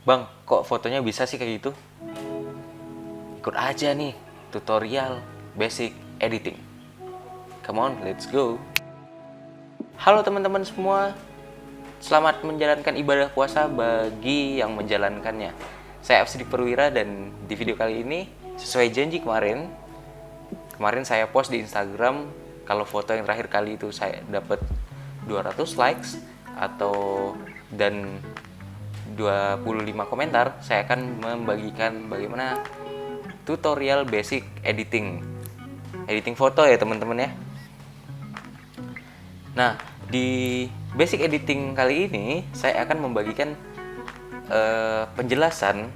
Bang, kok fotonya bisa sih kayak gitu? Ikut aja nih tutorial basic editing. Come on, let's go. Halo teman-teman semua, selamat menjalankan ibadah puasa bagi yang menjalankannya. Saya Afsidik Perwira dan di video kali ini sesuai janji kemarin saya post di Instagram kalau foto yang terakhir kali itu saya dapat 200 likes dan 25 komentar, saya akan membagikan bagaimana tutorial basic editing foto ya teman-teman ya. Nah, di basic editing kali ini saya akan membagikan penjelasan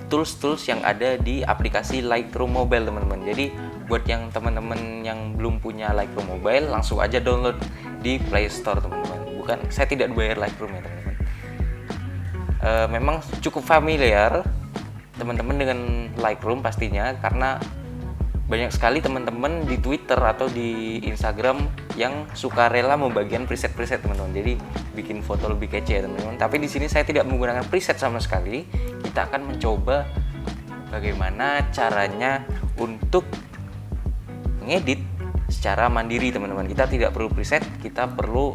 tools-tools yang ada di aplikasi Lightroom Mobile teman-teman. Jadi buat yang teman-teman yang belum punya Lightroom Mobile, langsung aja download di Play Store teman-teman. Saya tidak bayar Lightroom ya teman-teman. Memang cukup familiar teman-teman dengan Lightroom pastinya, karena banyak sekali teman-teman di Twitter atau di Instagram yang suka rela membagikan preset-preset teman-teman. Jadi bikin foto lebih kece ya teman-teman. Tapi di sini saya tidak menggunakan preset sama sekali. Kita akan mencoba bagaimana caranya untuk mengedit secara mandiri teman-teman. Kita tidak perlu preset, kita perlu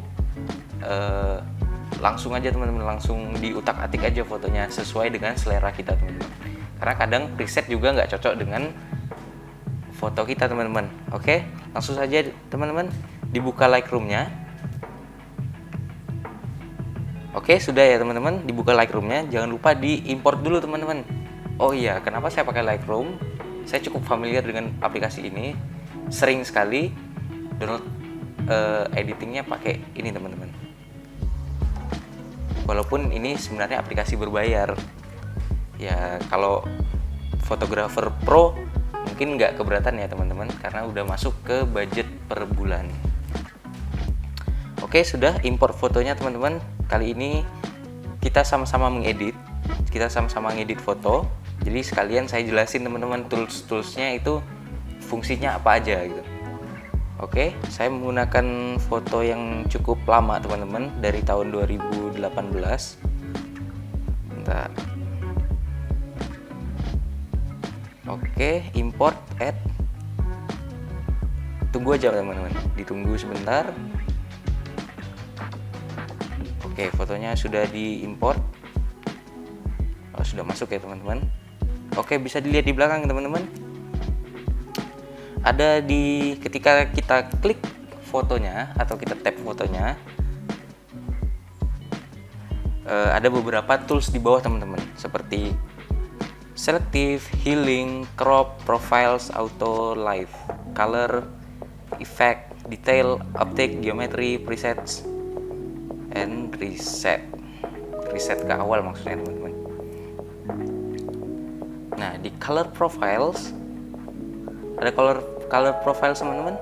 langsung aja teman-teman, langsung diutak-atik aja fotonya sesuai dengan selera kita teman-teman. Karena kadang preset juga nggak cocok dengan foto kita teman-teman. Oke, langsung saja teman-teman dibuka Lightroom-nya. Oke, sudah ya teman-teman, dibuka Lightroom-nya. Jangan lupa diimport dulu teman-teman. Oh iya, kenapa saya pakai Lightroom? Saya cukup familiar dengan aplikasi ini, sering sekali download editingnya pakai ini teman-teman. Walaupun ini sebenarnya aplikasi berbayar ya, kalau fotografer pro mungkin nggak keberatan ya teman-teman, karena udah masuk ke budget per bulan. Oke, sudah import fotonya teman-teman. Kali ini kita sama-sama mengedit foto. Jadi sekalian saya jelasin teman-teman tools-toolsnya itu fungsinya apa aja gitu. Oke, saya menggunakan foto yang cukup lama teman-teman, dari tahun 2018. Bentar. Oke, import, add. Tunggu aja teman-teman, ditunggu sebentar. Oke, fotonya sudah diimport. Oh, sudah masuk ya teman-teman. Oke, bisa dilihat di belakang teman-teman. Ada ketika kita klik fotonya atau kita tap fotonya, ada beberapa tools di bawah teman-teman, seperti selective, healing, crop, profiles, auto, live, color, effect, detail, optic, geometry, presets, and reset ke awal maksudnya teman-teman. Nah, di color profiles ada color profiles teman-teman.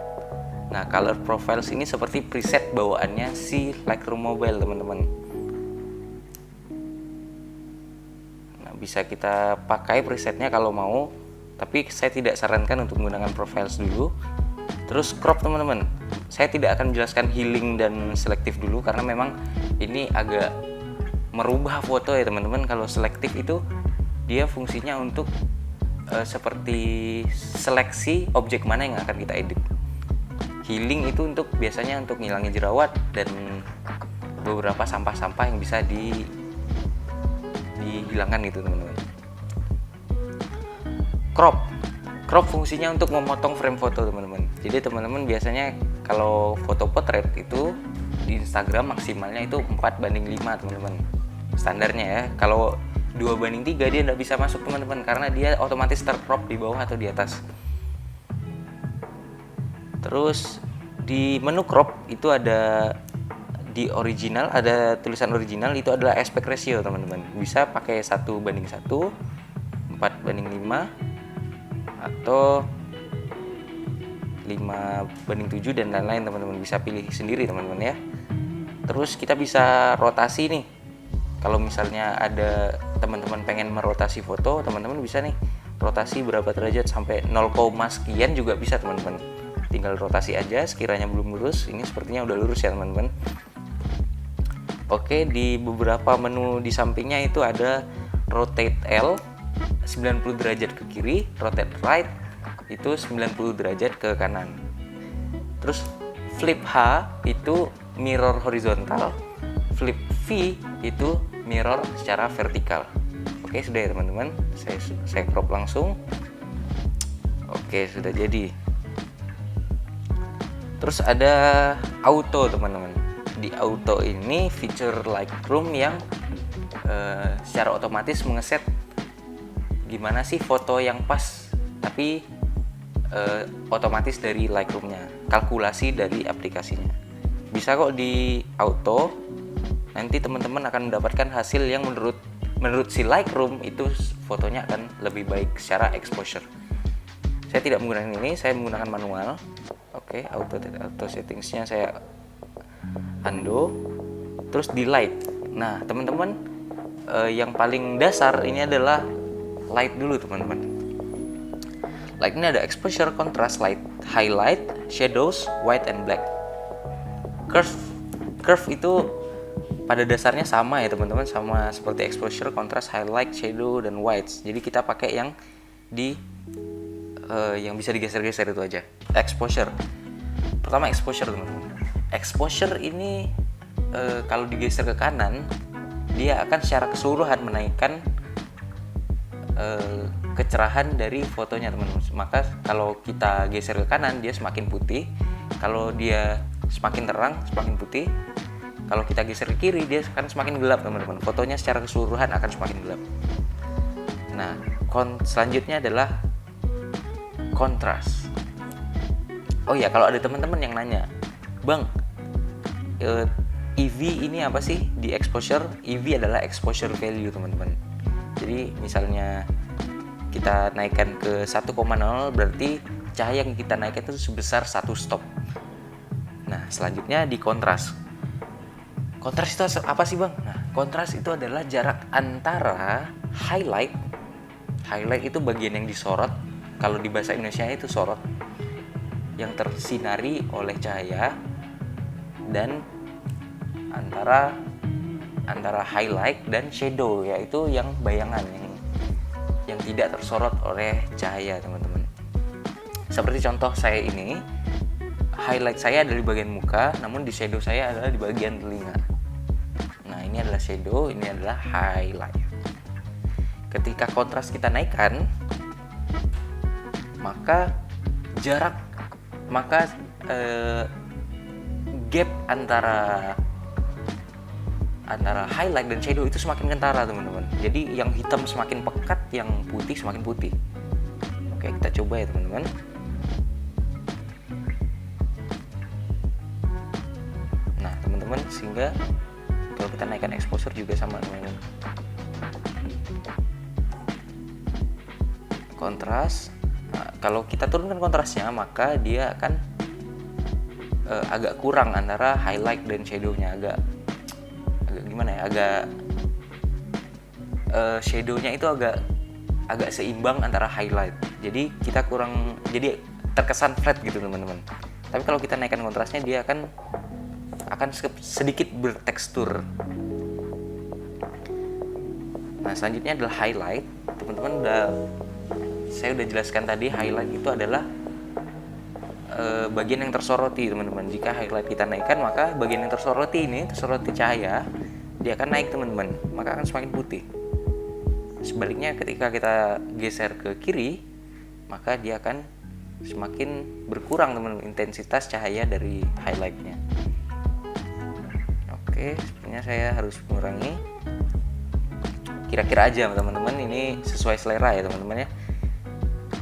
Nah, color profiles ini seperti preset bawaannya si Lightroom Mobile teman-teman. Nah, bisa kita pakai presetnya kalau mau, tapi saya tidak sarankan untuk menggunakan profiles dulu. Terus crop teman-teman, saya tidak akan menjelaskan healing dan selektif dulu, karena memang ini agak merubah foto ya teman-teman. Kalau selektif itu dia fungsinya untuk seperti seleksi objek mana yang akan kita edit. Healing itu biasanya untuk ngilangin jerawat dan beberapa sampah-sampah yang bisa dihilangkan gitu teman-teman. Crop fungsinya untuk memotong frame foto teman-teman. Jadi teman-teman biasanya kalau foto potret itu di Instagram maksimalnya itu 4:5 teman-teman, standarnya ya. Kalau 2:3 dia tidak bisa masuk teman-teman, karena dia otomatis tercrop di bawah atau di atas. Terus di menu crop itu ada di original, ada tulisan original, itu adalah aspect ratio teman-teman. Bisa pakai 1:1, 4:5, atau 5:7 dan lain-lain teman-teman. Bisa pilih sendiri teman-teman ya. Terus kita bisa rotasi nih. Kalau misalnya ada teman-teman pengen merotasi foto, teman-teman bisa nih rotasi berapa derajat, sampai 0, sekian juga bisa teman-teman. Tinggal rotasi aja, sekiranya belum lurus. Ini sepertinya udah lurus ya teman-teman. Oke, di beberapa menu di sampingnya itu ada rotate L 90 derajat ke kiri, rotate right itu 90 derajat ke kanan. Terus flip H itu mirror horizontal, flip V itu mirror secara vertikal. Oke, sudah ya teman-teman, saya crop langsung. Oke, sudah jadi. Terus ada auto teman-teman. Di auto ini feature Lightroom yang secara otomatis mengeset gimana sih foto yang pas, tapi otomatis dari Lightroom-nya, kalkulasi dari aplikasinya. Bisa kok di auto, nanti teman-teman akan mendapatkan hasil yang menurut si Lightroom itu fotonya akan lebih baik secara exposure. Saya tidak menggunakan ini, saya menggunakan manual. Oke, auto settingsnya saya undo, terus di light. Nah teman-teman, yang paling dasar ini adalah light dulu teman-teman. Light ini ada exposure, contrast, light, highlight, shadows, white and black. Curve itu pada dasarnya sama ya teman-teman, sama seperti exposure, contrast, highlight, shadow dan whites. Jadi kita pakai yang di yang bisa digeser-geser itu aja. Exposure. Pertama exposure teman-teman. Exposure ini kalau digeser ke kanan, dia akan secara keseluruhan menaikkan kecerahan dari fotonya teman-teman. Maka kalau kita geser ke kanan, dia semakin putih. Kalau dia semakin terang, semakin putih. Kalau kita geser ke kiri, dia akan semakin gelap teman-teman. Fotonya secara keseluruhan akan semakin gelap. Nah, selanjutnya adalah kontras. Oh ya, kalau ada teman-teman yang nanya, Bang, EV ini apa sih di exposure? EV adalah exposure value teman-teman. Jadi misalnya kita naikkan ke 1,0, berarti cahaya yang kita naikkan itu sebesar 1 stop. Nah selanjutnya di kontras. Kontras itu apa sih Bang? Nah kontras itu adalah jarak antara highlight itu bagian yang disorot, kalau di bahasa Indonesia itu sorot, yang tersinari oleh cahaya, dan antara highlight dan shadow, yaitu yang bayangan yang tidak tersorot oleh cahaya teman-teman. Seperti contoh saya ini, highlight saya ada di bagian muka, namun di shadow saya adalah di bagian telinga. Nah ini adalah shadow, ini adalah highlight. Ketika kontras kita naikkan, maka gap antara highlight dan shadow itu semakin kentara teman-teman. Jadi yang hitam semakin pekat, yang putih semakin putih. Oke, kita coba ya teman-teman. Nah teman-teman, sehingga kalau kita naikkan exposure juga sama teman-teman. Kontras, nah, kalau kita turunkan kontrasnya, maka dia akan agak kurang antara highlight dan shadownya, agak gimana ya, shadownya itu agak seimbang antara highlight. Jadi kita jadi terkesan flat gitu teman-teman. Tapi kalau kita naikkan kontrasnya, dia akan sedikit bertekstur. Nah selanjutnya adalah highlight. Teman-teman saya udah jelaskan tadi, highlight itu adalah bagian yang tersoroti teman-teman. Jika highlight kita naikkan, maka bagian yang tersoroti cahaya, dia akan naik teman-teman, maka akan semakin putih. Sebaliknya ketika kita geser ke kiri, maka dia akan semakin berkurang teman-teman intensitas cahaya dari highlightnya. Oke, sebenarnya saya harus mengurangi. Kira-kira aja teman-teman, ini sesuai selera ya teman-teman ya.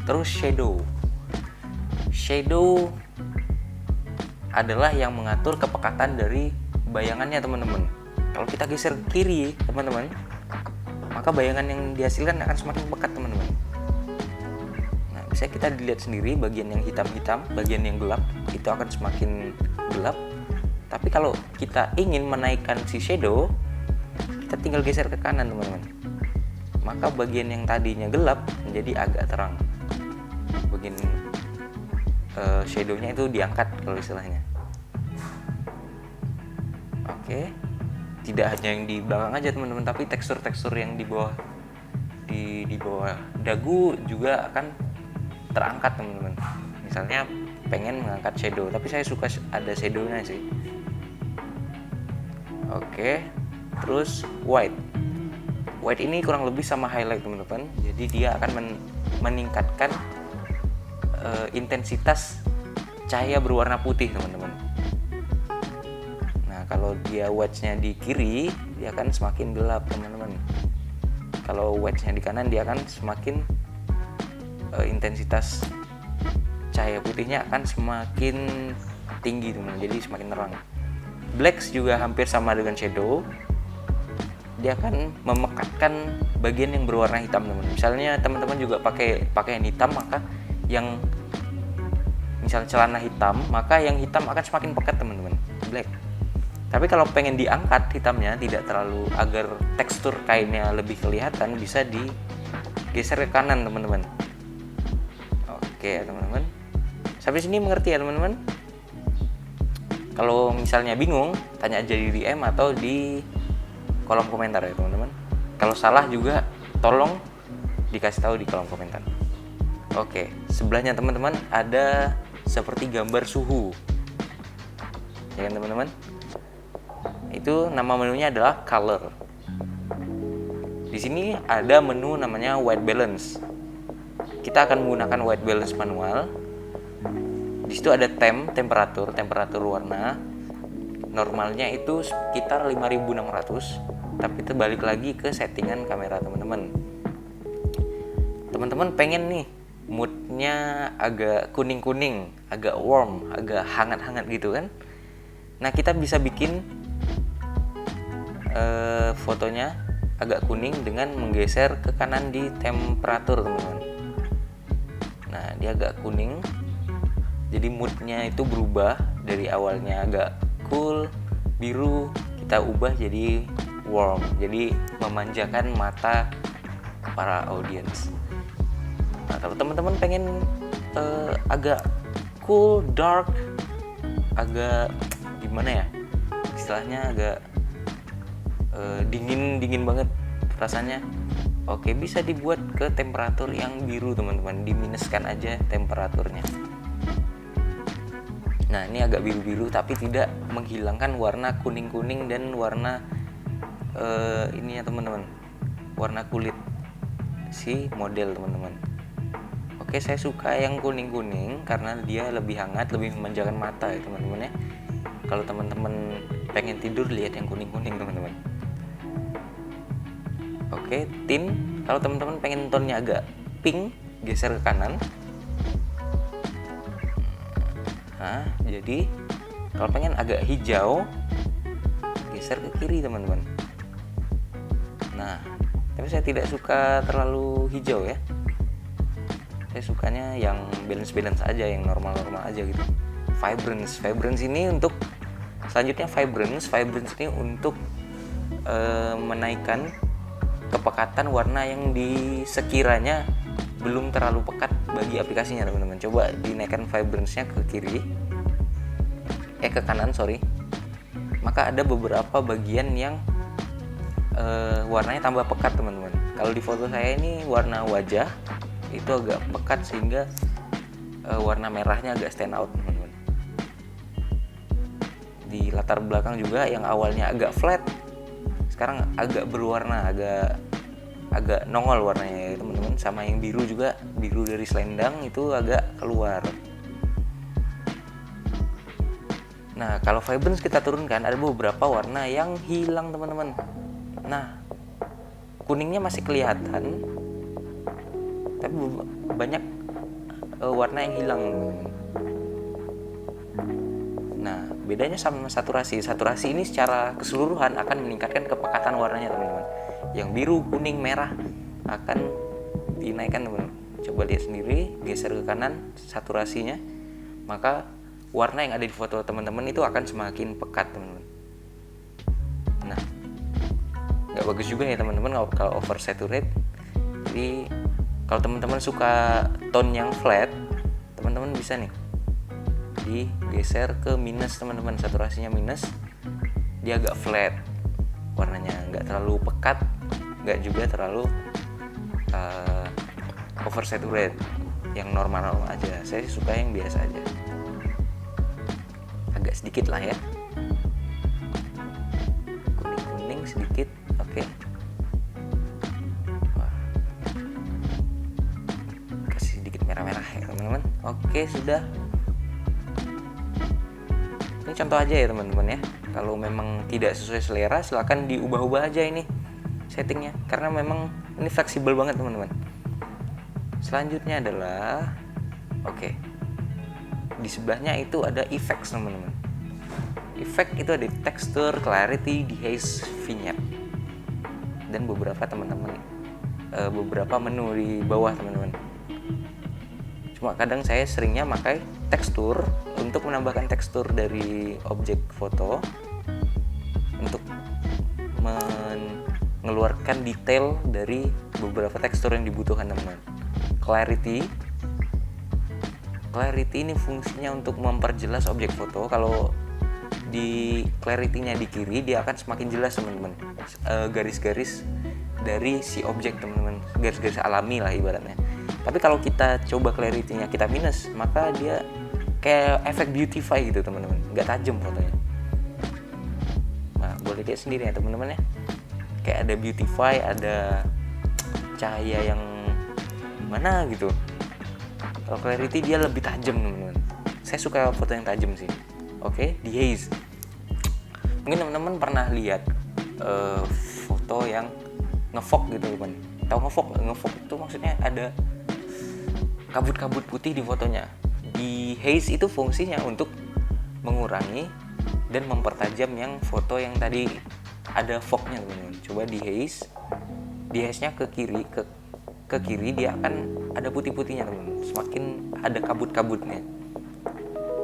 Terus shadow adalah yang mengatur kepekatan dari bayangannya teman-teman. Kalau kita geser ke kiri teman-teman, maka bayangan yang dihasilkan akan semakin pekat teman-teman. Nah bisa kita dilihat sendiri, bagian yang hitam-hitam, bagian yang gelap itu akan semakin gelap. Tapi kalau kita ingin menaikkan si shadow, kita tinggal geser ke kanan teman-teman, maka bagian yang tadinya gelap menjadi agak terang. Bagian shadownya itu diangkat kalau istilahnya. Oke, tidak hanya yang di belakang aja teman-teman, tapi tekstur-tekstur yang di bawah di bawah dagu juga akan terangkat teman-teman. Misalnya pengen mengangkat shadow, tapi saya suka ada shadownya sih. Oke, terus white ini kurang lebih sama highlight teman-teman. Jadi dia akan meningkatkan intensitas cahaya berwarna putih teman-teman. Nah kalau dia white-nya di kiri, dia akan semakin gelap teman-teman. Kalau white-nya di kanan, dia akan semakin intensitas cahaya putihnya akan semakin tinggi teman-teman, jadi semakin terang. Blacks juga hampir sama dengan shadow. Dia akan memekatkan bagian yang berwarna hitam teman-teman. Misalnya teman-teman juga pakai pakaian hitam, maka yang misalnya celana hitam, maka yang hitam akan semakin pekat teman-teman, black. Tapi kalau pengen diangkat hitamnya tidak terlalu, agar tekstur kainnya lebih kelihatan, bisa digeser ke kanan teman-teman. Oke teman-teman, sampai sini mengerti ya teman-teman? Kalau misalnya bingung, tanya aja di DM atau di kolom komentar ya teman-teman. Kalau salah juga tolong dikasih tahu di kolom komentar. Oke, sebelahnya teman-teman ada seperti gambar suhu, ya kan teman-teman? Itu nama menunya adalah color. Di sini ada menu namanya white balance. Kita akan menggunakan white balance manual. Di situ ada temperatur warna. Normalnya itu sekitar 5600. Tapi terbalik lagi ke settingan kamera teman-teman. Teman-teman pengen nih moodnya agak kuning-kuning, agak warm, agak hangat-hangat gitu kan. Nah kita bisa bikin fotonya agak kuning dengan menggeser ke kanan di temperatur teman-teman. Nah dia agak kuning, jadi moodnya itu berubah dari awalnya agak cool, biru, kita ubah jadi warm, jadi memanjakan mata para audiens. Nah kalau teman-teman pengen agak cool, dark, agak gimana ya istilahnya, agak dingin banget rasanya, oke bisa dibuat ke temperatur yang biru teman-teman, diminuskan aja temperaturnya. Nah ini agak biru-biru tapi tidak menghilangkan warna kuning-kuning dan warna ini ya teman-teman, warna kulit si model teman-teman. Oke saya suka yang kuning-kuning karena dia lebih hangat, lebih memanjakan mata ya teman-teman ya. Kalau teman-teman pengen tidur, lihat yang kuning-kuning teman-teman. Oke, tint, kalau teman-teman pengen tonnya agak pink, geser ke kanan. Nah jadi kalau pengen agak hijau, geser ke kiri teman-teman. Nah, tapi saya tidak suka terlalu hijau ya. Saya sukanya yang balance aja, yang normal aja gitu. Vibrance ini untuk selanjutnya vibrance ini untuk menaikkan kepekatan warna yang di sekiranya belum terlalu pekat bagi aplikasinya teman-teman. Coba dinaikkan vibrance-nya ke kiri, ke kanan sorry. Maka ada beberapa bagian yang warnanya tambah pekat teman-teman. Kalau di foto saya ini warna wajah itu agak pekat sehingga warna merahnya agak stand out teman-teman. Di latar belakang juga yang awalnya agak flat sekarang agak berwarna, agak nongol warnanya ya teman-teman. Sama yang biru juga, biru dari selendang itu agak keluar. Nah kalau vibrance kita turunkan, ada beberapa warna yang hilang teman-teman. Nah kuningnya masih kelihatan tapi banyak warna yang hilang teman-teman. Nah bedanya sama saturasi ini secara keseluruhan akan meningkatkan kepekatan warnanya teman-teman. Yang biru, kuning, merah akan dinaikkan teman-teman. Coba lihat sendiri, geser ke kanan saturasinya, maka warna yang ada di foto teman-teman itu akan semakin pekat teman-teman. Nah nggak bagus juga ya teman-teman kalau oversaturate. Jadi kalau teman-teman suka tone yang flat, teman-teman bisa nih digeser ke minus teman-teman, saturasinya minus, dia agak flat warnanya, nggak terlalu pekat, nggak juga terlalu oversaturate, yang normal-normal aja. Saya suka yang biasa aja, agak sedikit lah ya, kuning-kuning sedikit. Oke. Wah, kasih sedikit merah-merah ya teman-teman. Oke, sudah. Ini contoh aja ya teman-teman ya. Kalau memang tidak sesuai selera, silakan diubah-ubah aja ini settingnya, karena memang ini fleksibel banget teman-teman. Selanjutnya adalah di sebelahnya itu ada effects teman-teman. Effect itu ada texture, clarity, dehaze, vignette, dan beberapa beberapa menu di bawah teman-teman. Cuma kadang saya seringnya pakai tekstur untuk menambahkan tekstur dari objek foto untuk mengeluarkan detail dari beberapa tekstur yang dibutuhkan teman-teman. Clarity ini fungsinya untuk memperjelas objek foto. Kalau di clarity-nya di kiri, dia akan semakin jelas teman-teman, garis-garis dari si objek teman-teman, garis-garis alami lah ibaratnya. Tapi kalau kita coba clarity-nya kita minus, maka dia kayak efek beautify gitu teman-teman, nggak tajam fotonya. Nah, boleh lihat sendiri ya teman-teman ya, kayak ada beautify, ada cahaya yang mana gitu. Kalau clarity dia lebih tajam teman-teman, saya suka foto yang tajam sih. Dehaze, mungkin teman-teman pernah lihat foto yang ngefog gitu teman. Tahu ngefog? Ngefog itu maksudnya ada kabut-kabut putih di fotonya. Dehaze itu fungsinya untuk mengurangi dan mempertajam yang foto yang tadi ada fognya teman-teman. Coba dehaze-nya ke kiri dia akan ada putih-putihnya teman-teman, semakin ada kabut-kabutnya.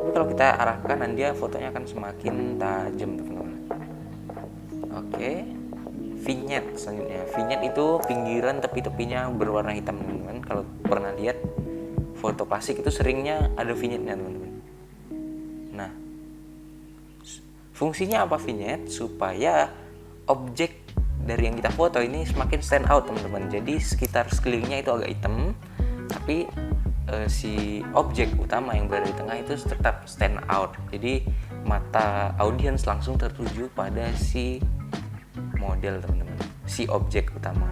Tapi kalau kita arah kanan, dia fotonya akan semakin tajam teman-teman. Vignette selanjutnya. Vignette itu pinggiran tepi-tepinya berwarna hitam teman-teman. Kalau pernah lihat foto klasik itu seringnya ada vignette-nya teman-teman. Nah, fungsinya apa vignette? Supaya objek dari yang kita foto ini semakin stand out teman-teman. Jadi sekitar sekelilingnya itu agak hitam, tapi si objek utama yang berada di tengah itu tetap stand out. Jadi mata audiens langsung tertuju pada si model teman-teman, si objek utama.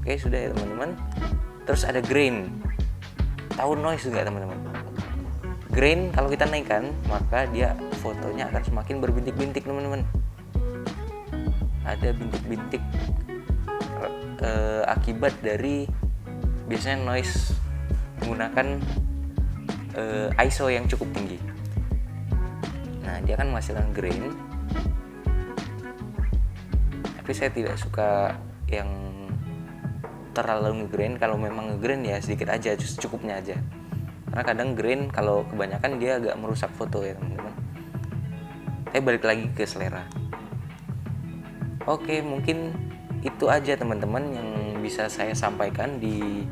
Sudah ya teman-teman. Terus ada grain. Tahu noise juga teman-teman? Grain kalau kita naikkan, maka dia fotonya akan semakin berbintik-bintik teman-teman. Ada bintik-bintik akibat dari biasanya noise menggunakan ISO yang cukup tinggi. Nah, dia akan menghasilkan grain. Tapi saya tidak suka yang terlalu ngegrain. Kalau memang ngegrain ya sedikit aja, cukupnya aja. Karena kadang grain kalau kebanyakan dia agak merusak foto ya teman-teman. Saya balik lagi ke selera. Mungkin itu aja teman-teman yang bisa saya sampaikan di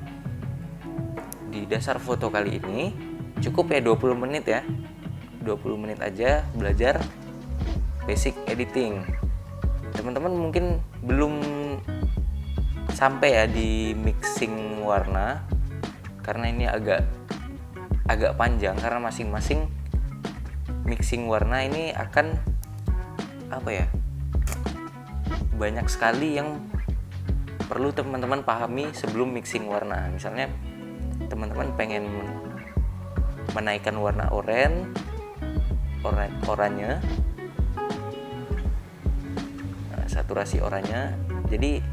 dasar foto kali ini. Cukup ya 20 menit ya. 20 menit aja belajar basic editing. Teman-teman mungkin belum sampai ya di mixing warna, karena ini agak panjang, karena masing-masing mixing warna ini akan banyak sekali yang perlu teman-teman pahami sebelum mixing warna. Misalnya teman-teman pengen menaikkan warna oranye, saturasi oranye. Jadi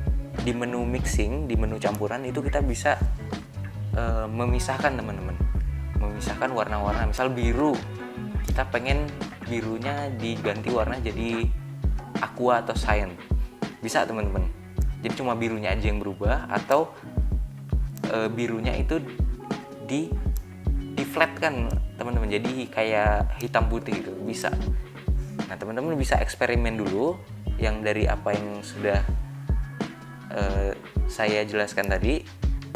di menu mixing, di menu campuran itu kita bisa memisahkan teman-teman, memisahkan warna-warna. Misal biru, kita pengen birunya diganti warna jadi aqua atau cyan, bisa teman-teman. Jadi cuma birunya aja yang berubah, atau birunya itu di flatkan teman-teman, jadi kayak hitam putih gitu, bisa. Nah, teman-teman bisa eksperimen dulu yang dari apa yang sudah saya jelaskan tadi.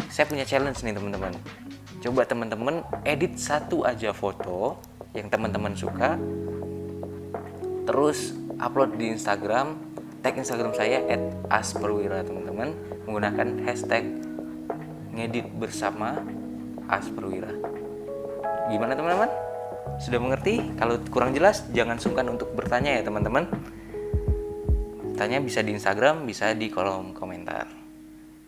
Saya punya challenge nih teman-teman. Coba teman-teman edit satu aja foto yang teman-teman suka, terus upload di Instagram, tag Instagram saya @asperwira teman-teman, menggunakan hashtag ngedit bersama As Perwira. Gimana teman-teman? Sudah mengerti? Kalau kurang jelas jangan sungkan untuk bertanya ya teman-teman. Tanya bisa di Instagram, bisa di kolom komentar.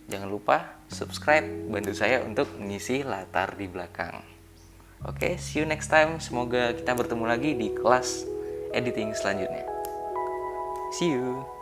Jangan lupa subscribe, bantu saya untuk mengisi latar di belakang. Oke, see you next time. Semoga kita bertemu lagi di kelas editing selanjutnya. See you.